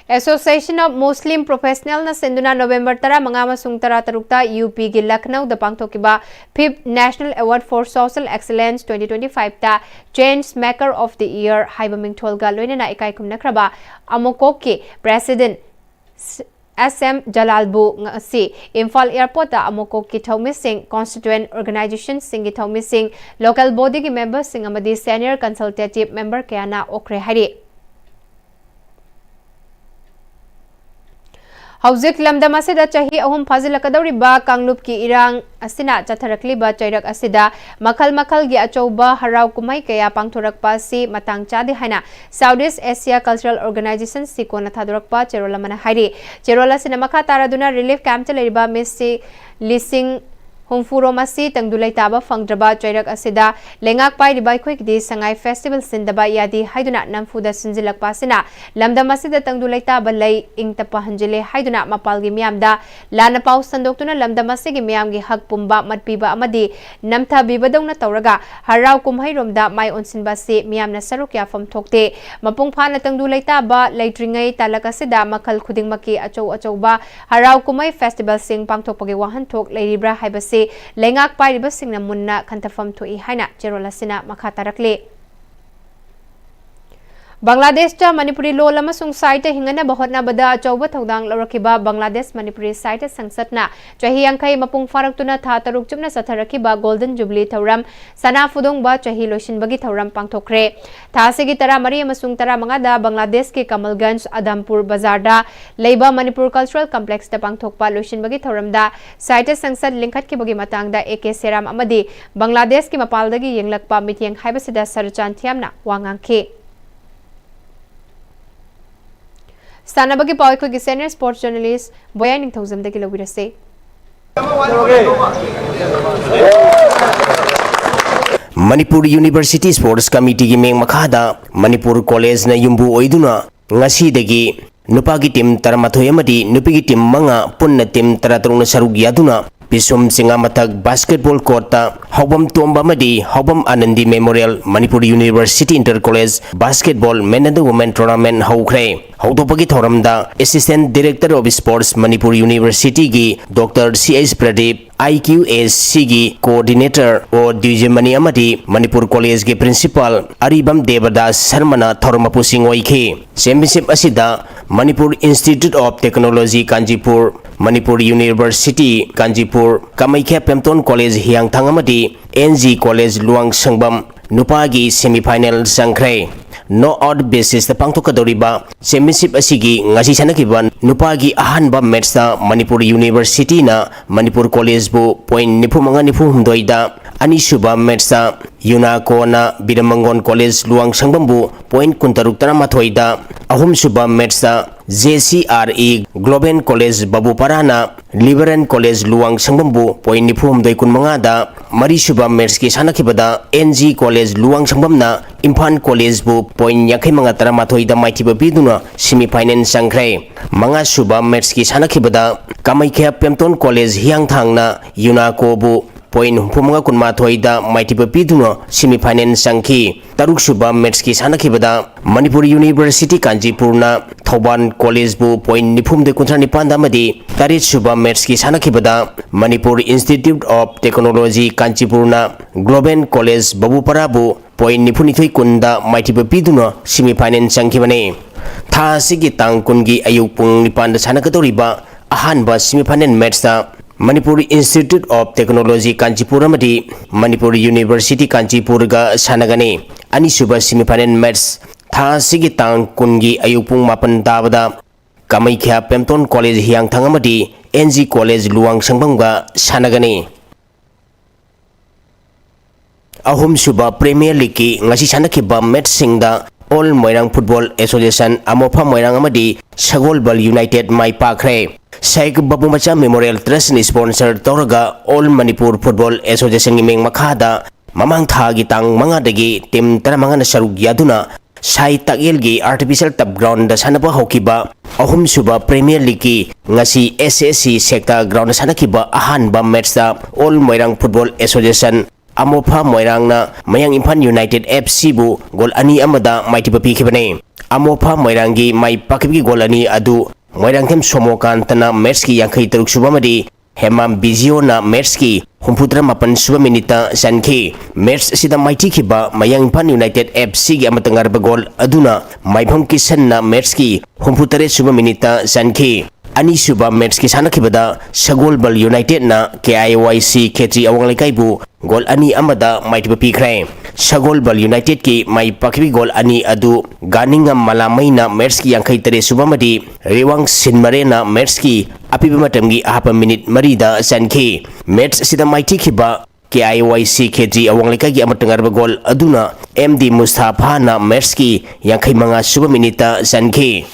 Speaker 1: Association of Muslim Professional na senduna November tara mga masung tara tarukta UP gi Lucknow da pangthokiba 5th National Award for Social Excellence 2025 ta Change Maker of the Year haiba mingtholga loinana ikai kumnakraba amokok ki President SM Jalalbu ngasi Imphal Airport ta amokok ki Thaumising Constituent Organization singi Thaumising Local Body ki members sing amadi Senior Consultative Member kayana okre hari Hauzik lamdam asida chahi ahum fazilakadawriba Kanglup ki irang asina chatharakliba chairak asida makhal gi achouba harau kumai kaya pangthorakpa si matang chadi haina Southeast Asia Cultural Organization sikona thadorakpa cherola mana hairi cherola sina makha taraduna relief camp chaleriba messi lising Humfuro masi tangdulay taba fangdraba chairak asida lengak pai ribai khoi di sangai festival sindaba yadi haiduna namfuda sinjilak pasina lamda masida tangdulay taba lay ingtapa hanjile haiduna mapalgi miyamda lana pau sandoktuna lamda masigi miyamgi hak pumba matpiba amadi namtha bibadong na tawraga harau kumhai romda mai onsinba si miyamna sarukya fam thokte mapung phana tangdulay taba laitringai talakasida makhal khuding maki achouba harau kumai festival sing pangthokpagi wahan thok lairibra haibasi lengak pairiba singna munna khantafam thui haina cherola sina makha tarakle Bangladesh ta Manipuri lo lamasung site hingana bahotna bada chawba thodang larakiba Bangladesh Manipuri site sangsatna chahi angkai mapung faraktuna tha taruk chumna satharakiba Golden Jubilee thoram sana fudong ba chahi loishin bagi thoram pangthokre tha segi tara mari amasung tara mangada Bangladesh ke Kamalganj Adampur Bazar da leiba Manipur Cultural Complex ta pangthokpa loishin bagi thoram da site sangsat lingkhat ki bagi matang da AK Seram amadi Bangladesh ki mapaldagi yenglakpa mityeng haibasida sarchan thiamna wangangke Sanabagi Paul ko senior sports journalist Boyan Ningthozam da kilobira se
Speaker 16: Manipur University Sports Committee gi meng makhada Manipur College na yumbu oiduna ngasi dagi nupagi team taramathoi amadi nupigi team manga punna team taratrung sarug yaduna Pisum singa matag basketball court ta Hobam Tomba Madi Hobam Anandi Memorial Manipur University Inter College Basketball Men and Women Tournament Haukre Hautopagi Thoramda Assistant Director of Sports Manipur University gi Dr. C.S. Pradeep IQAC gi Coordinator o Division Mani Amadi Manipur College gi Principal Aribam Devadas Sarmana Thormapu Singoi Championship asida Manipur Institute of Technology Kanjipur Manipur University Kanjipur Kamaikya Pemton College Hiang Thangamadi NG College Luang Sangbam Nupagi semi-final sangkre no odd basis ta pangtokadoriba championship asigi ngasi sanakiban nupagi ahanba match ta Manipur University na Manipur College bu point nipumanga nipuhumdoida ani suba match ta Yunako na Biramangon College Luang Sangbambu point kuntaruk taramatoida ahum suba match ta JCRE Globen College Babu Parana Liberan College Luang Sangbambu point nipumdoi kunmanga da mari suba match ki sanakibada NG College Luang Sangbamna Imphal College bu point yakai manga taramatoida maitiba biduna semi final sangkre manga suba match ki sanakibada Kamaikya Pemton College Hiang Thangna Yunako bu point humanga kunmathoida maitiba biduna semi final sangki taruk suba match ki sanakibada Manipur University Kanjipurna Thoban College bu point nipum de kuntra nipanda madi tarit suba match ki sanakibada Manipur Institute of Technology Kanjipurna Globen College Babupara bu point nipuni thoi kunda maitiba biduna semi final sangkibane Tha asigi tang kungi ayuk pung nipan da sanakadoriba ahanba semi-final match da Manipuri Institute of Technology Kanchipur amadi Manipuri University Kanchipur ga sanagani. Anisuba semi-final match tha asigi tang kungi ayuk pung mapan tabada Kamaikya Pemton College Hiang Thangamadi NG College Luang Sangbangga sanagani. Ahum suba Premier League ki ngasi sanakiba match singda All Moirang Football Association Amopa Moirang amadi Sagolbal United mai pakre. Saik Babu Macha Memorial Trust ni sponsor toraga All Manipur Football Association ngimeng makada mamang thagi tang mga dagi tim taramanga na sarug yaduna Sai Tagyelgi Artificial Top Ground da sanaba hokiba ahum suba Premier League ki ngasi SSC Sekta Ground da sanakiba ahanba match da All Moirang Football Association Amopa Moirang na Mayang Impan United FC bu gol ani amada mai tipapi khibane. Amopa Moirangi mai pakibgi gol ani adu Moirang tem somokan tana match ki yankai teruk suba madi Hemam Bizio na match ki humputra mapan suba minita sanki match sida maiti kiba Mayang Impan United FC gi amatangar bagol aduna maibham kisan na match ki humputare suba minita sanki. Ani suba match ki sanakibada Sagolbal United na KIYC Ketri Awanglekai bu gol ani amada maitiba pikre. Sagolbal United ki mai pakibi gol ani adu ganingam malamay na match ki yangkai tare suba madi Rewang Sinmare na match ki apiba matamgi ahapa minute marida sanki. Match sida maiti kiba KIYC Ketri Awanglekai ki amatangar bagol aduna MD Mustafa na match ki yangkai mga suba minita sanki.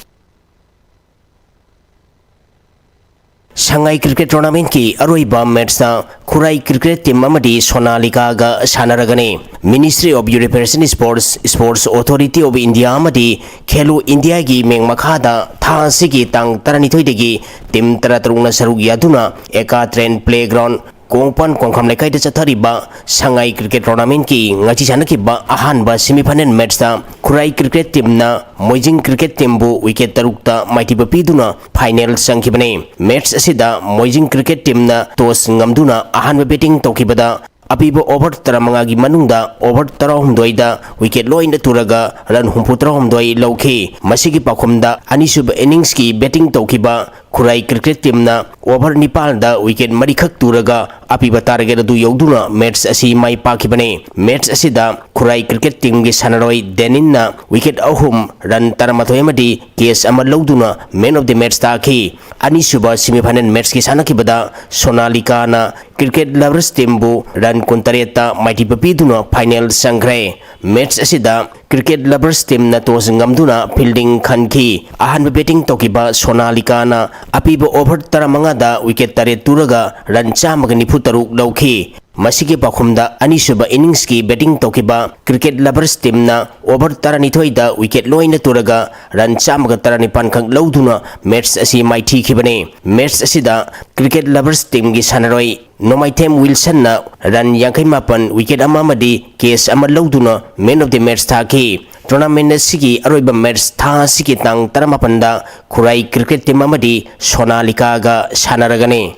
Speaker 16: Shanghai Cricket Tournament ki aroiba match na Kurai Cricket Team amadi Sonalika ga sanaragani. Ministry of Youth and Sports Authority of India amadi Khelo India gi mengmakada tha sigi tang taranithoi degi team taratarung na sarug yaduna eka train playground Kongpan Kongkham Lekai da chathariba Shanghai Cricket Tournament ki ngachi sanakiba ahanba semi-final match da Kurai Cricket Team na Moijing Cricket Team bu wicket tarukta maitiba piduna final sangkibane. Match asida Moijing Cricket Team na toss ngamduna ahanba batting tokibada apiba over taramanga gi manungda over tarahumdoi da wicket loin da turaga run humputrahumdoi lauki. Masigi pakhumda anisub innings ki batting tokiba Kurai Cricket Team na over Nepal da wicket marikak turaga apiba target adu yauduna match asi mai pakibane. Match asida Kurai Cricket Team gi sanaroi Denin na wicket ahum run taramathoi amadi case ama lauduna man of the match taki. Ani suba semi-final match ki sanakibada Sonalika na Cricket Lovers Team bu run kuntareta maiti papiduna final sangre. Match asida Cricket Lovers Team na toss ngamduna fielding khanki ahanba batting tokiba Sonalika na apiba over taramanga da wicket tare turaga run chamaga nifu taruk lauki. Masigi pakhumda anisuba innings ki batting tokiba Cricket Lovers Team na over taranithoi da wicket loina turaga run chamaga taranipan khang lauduna match asi mai thikibane. Match asida Cricket Lovers Team gi sanaroi Nomaitem Wilson na run yangkai mapan wicket amamadi case ama lauduna man of the match taki. Tournament sigi aroiba match tha sigi tang taramapanda Kurai Cricket Team amadi Sonalika ga sanaragani.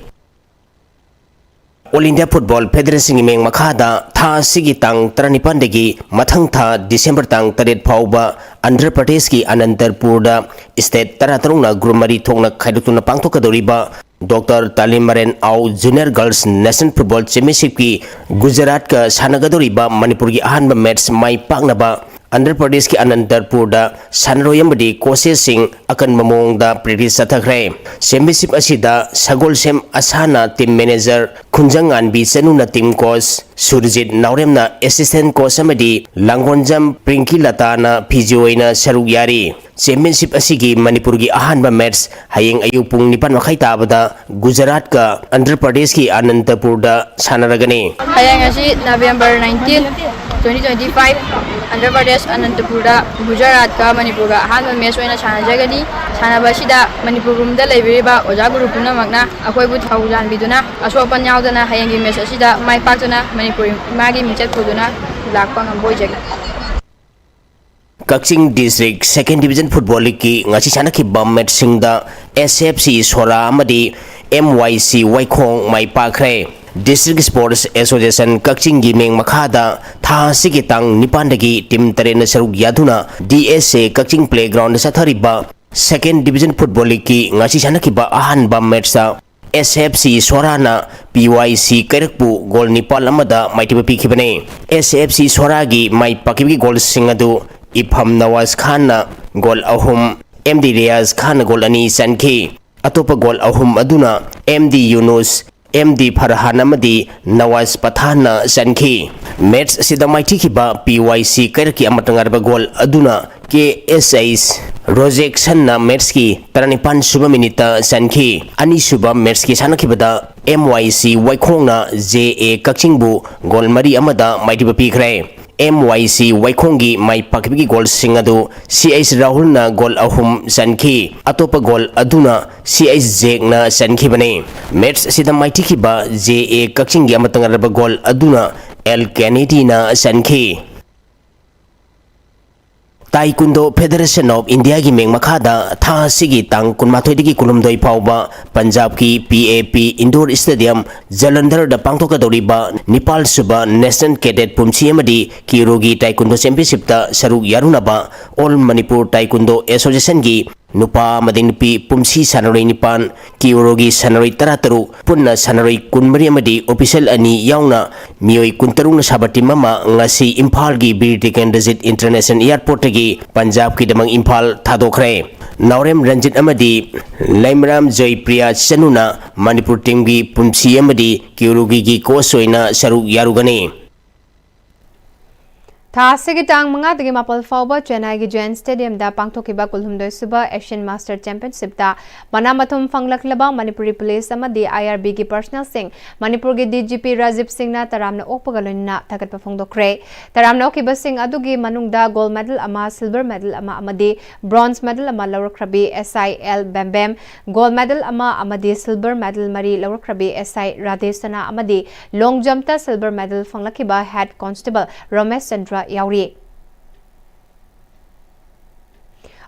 Speaker 16: All India Football Federation ngimeng makada tha sigi tang taranipandegi mathang tha December tang taret phauba Andhra Pradesh ki Anantapur da state taratarungna grumari thongna khaidutuna pangthokadoriba Dr. Talimaren Au Junior Girls National Football Championship ki Gujarat ka sanagadoriba Manipur ki ahanba match mai paknaba Andhra Pradesh ki Anantapur da sanroyamadi coaches sing akan mamong da practice sathakre. Championship asida Sagol Sem Asana team manager Khunjangan bi Chanuna team coach Surjit Naurem na assistant coach amadi Langonjam Prinki Lata na PGO na sarug yari. Championship asigi Manipur ki ahanba match hayeng ayupung nipan wakai tabada Gujarat ka Andhra Pradesh ki Anantapur da sanaragani.
Speaker 17: Hayeng asi November 19, 2025 Andhra Pradesh Anantapura Gujarat ka Manipur ka ahanba match oina sanajagani. Sanabasida Manipur rumda leibiriba oja guru punamakna akoi bu thaujan biduna asopan yaudana hayengi match asida mai paktuna Manipur magi michet puduna lakpa ngamboi jagi.
Speaker 16: Kaching District Second Division Football League ki ngasi sanakibba match singda SFC Sora amadi MYC Waikhong mai pakre. District Sports Association Kakching gi meng makhada tha sigi tang nipandagi team taren saruk yaduna DSA Kakching Playground sathariba Second Division Football League ki ngasi sanakiba ahanba match sa SFC Swarana PYC Kerakpu gol nipal amada maitiba pikibane. SFC Swaragi mai pakibi gol singadu Ipham Nawaz Khan na gol ahum MD Riaz Khan gol ani sanki atopa gol ahum aduna MD Yunus MD Farhan amadi Nawaz Pathan na sanki. Match sida maiti kiba PYC Keraki amatangarba gol aduna KSI's Rojection na match ki taranipan suba minita sanki. Ani suba match ki sanakibada MYC Waikhong na JA Kakchingbu gol mari amada maiti pikre. MYC Waikhongi mai pakibigi gol singadu CH Rahul na gol ahum sanki atopa gol aduna CH Zeg na sanki bane. Match sida maiti kiba JA Kakchingi amatangaraba gol aduna L Kennedy na sanki. Taekwondo Federation of India ki meng makhada tha sigi tang kunmathoi digi kulumdoi phauba Punjab ki PAP Indoor Stadium Jalandhar da pangthoka doriba Nepal suba National Cadet Pumchi amadi Kirogi Taekwondo Championship ta saruk yarunaba All Manipur Taekwondo Association gi nupa madinpi Pumchi sanaroi nipan Kirogi sanaroi tarataru punna sanaroi kunmari amadi official ani yauna mioi kuntarung na sabati mama ngasi Imphal gi Bir Tikendrazit International Airport gi Punjab ki damang Imphal thadokre. Naurem Ranjit amadi Laimram Joypriya Chanuna Manipur team gi Pumchi amadi Kirogi gi kosoina saruk yarugani.
Speaker 1: Tha sigi tang mga dagi mapal fauba Chennai gi Giant Stadium da pangthokiba kulhumdoi suba Asian Master Championship da manamathum fanglaklaba Manipuri Police amadi IRB gi personnel sing Manipur gi DGP Rajiv Singh na taramna okpagalonna thagatpa phongdokre. Taramna okiba sing adugi manungda gold medal ama silver medal ama amadi bronze medal ama lawrakrabi SIL Bambam gold medal ama amadi silver medal mari lawrakrabi SI Radesana amadi long jump ta silver medal fanglakiba head constable Ramesh Chandra yauri.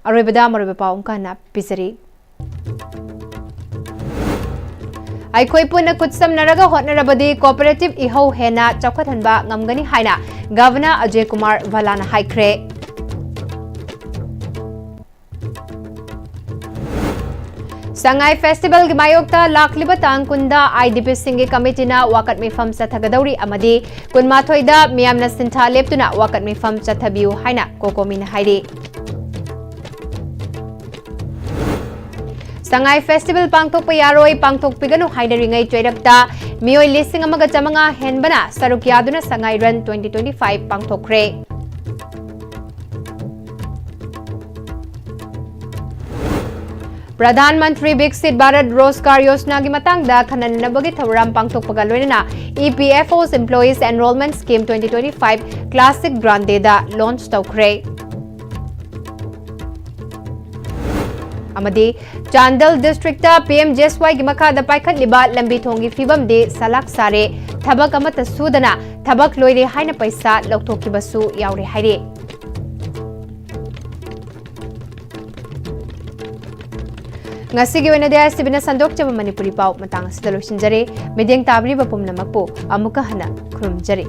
Speaker 1: Aribada mariba paum kana pisari. Aikoi puna kutsam naraga hotnarabadi cooperative ihau hena chakhathanba ngamgani haina Governor Ajay Kumar Valana haikre. Sangai Festival ki mayokta lakliba tangkunda IDP singi committee na wakat mifam sathagadauri amadi kunmathoida miyamna sintha leptuna wakat mifam chathabiu haina kokomina hairi. Sangai Festival pangthokpa yaroi pangthokpiganu hainaringai choirakta mioi lising amaga chamanga henbana saruk yaduna Sangai Run 2025 pangthokre. Pradhan Mantri Viksit Bharat Rozgar Yojana ki matangda khananabagi thawram pangthokpaga loinana EPFO's Employees Enrollment Scheme 2025 Classic Grande da launch tawkhre. Amadi Chandal District ta PM-Istv ki makhada paikhatliba lambi thongi fibam de salak sare thabak amata sudana thabak loire haina paisa lauthokibasu yaure haire. Ngasigi wena dia sibina sandok chaba Manipuri pau matang asida loisinjare medeng tabri ba pumnamakpo amuka hana khurumjare.